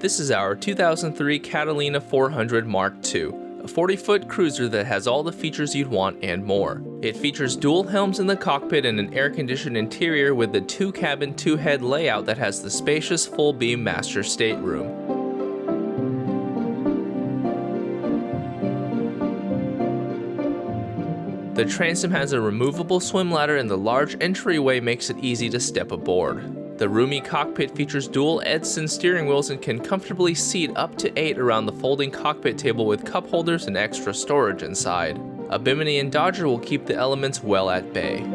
This is our 2003 Catalina 400 Mark II, a 40-foot cruiser that has all the features you'd want and more. It features dual helms in the cockpit and an air-conditioned interior with the 2-cabin, 2-head layout that has the spacious full-beam master stateroom. The transom has a removable swim ladder and the large entryway makes it easy to step aboard. The roomy cockpit features dual Edson steering wheels and can comfortably seat up to 8 around the folding cockpit table with cup holders and extra storage inside. A bimini and dodger will keep the elements well at bay.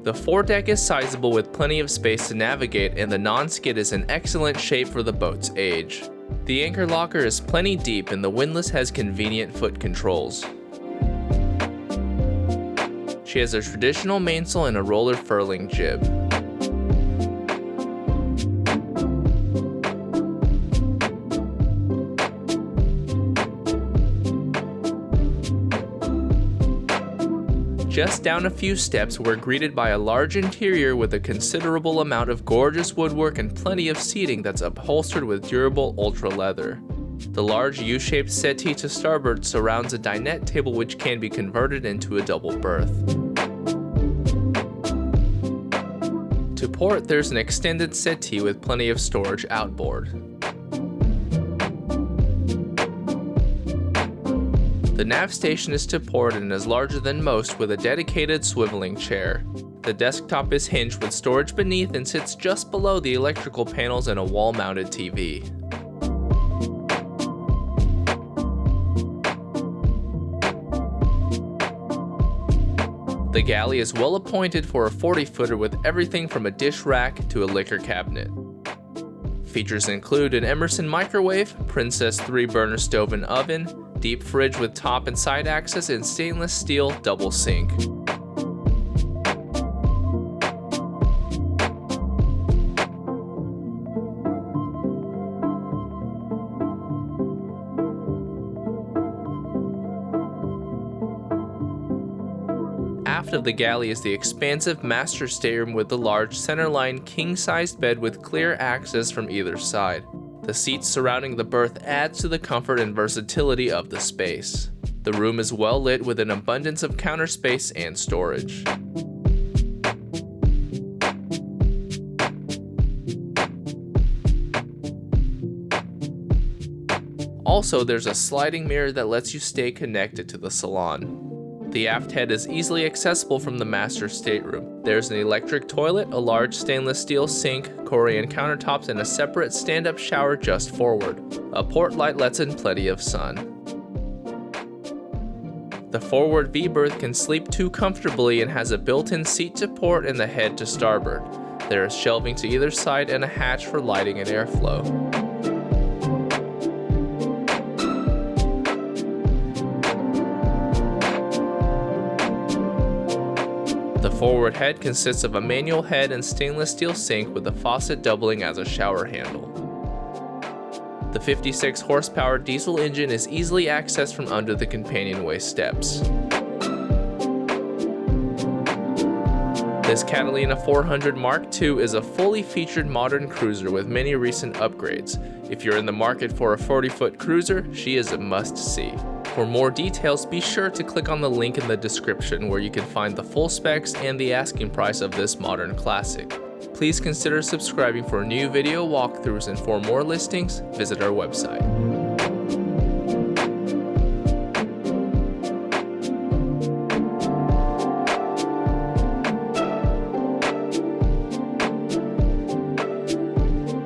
The foredeck is sizable with plenty of space to navigate, and the non-skid is in excellent shape for the boat's age. The anchor locker is plenty deep and the windlass has convenient foot controls. She has a traditional mainsail and a roller furling jib. Just down a few steps, we're greeted by a large interior with a considerable amount of gorgeous woodwork and plenty of seating that's upholstered with durable ultra leather. The large U-shaped settee to starboard surrounds a dinette table which can be converted into a double berth. To port, there's an extended settee with plenty of storage outboard. The Nav Station is to port and is larger than most with a dedicated swiveling chair. The desktop is hinged with storage beneath and sits just below the electrical panels and a wall-mounted TV. The galley is well appointed for a 40-footer with everything from a dish rack to a liquor cabinet. Features include an Emerson microwave, Princess 3-burner stove and oven, deep fridge with top and side access, and stainless steel double sink. Aft of the galley is the expansive master stateroom with the large centerline king-sized bed with clear access from either side. The seats surrounding the berth adds to the comfort and versatility of the space. The room is well lit with an abundance of counter space and storage. Also, there's a sliding mirror that lets you stay connected to the salon. The aft head is easily accessible from the master stateroom. There's an electric toilet, a large stainless steel sink, Korean countertops, and a separate stand-up shower just forward. A port light lets in plenty of sun. The forward V-berth can sleep 2 comfortably and has a built-in seat to port and the head to starboard. There is shelving to either side and a hatch for lighting and airflow. The forward head consists of a manual head and stainless steel sink with a faucet doubling as a shower handle. The 56 horsepower diesel engine is easily accessed from under the companionway steps. This Catalina 400 Mark II is a fully featured modern cruiser with many recent upgrades. If you're in the market for a 40-foot cruiser, she is a must-see. For more details, be sure to click on the link in the description where you can find the full specs and the asking price of this modern classic. Please consider subscribing for new video walkthroughs, and for more listings, visit our website.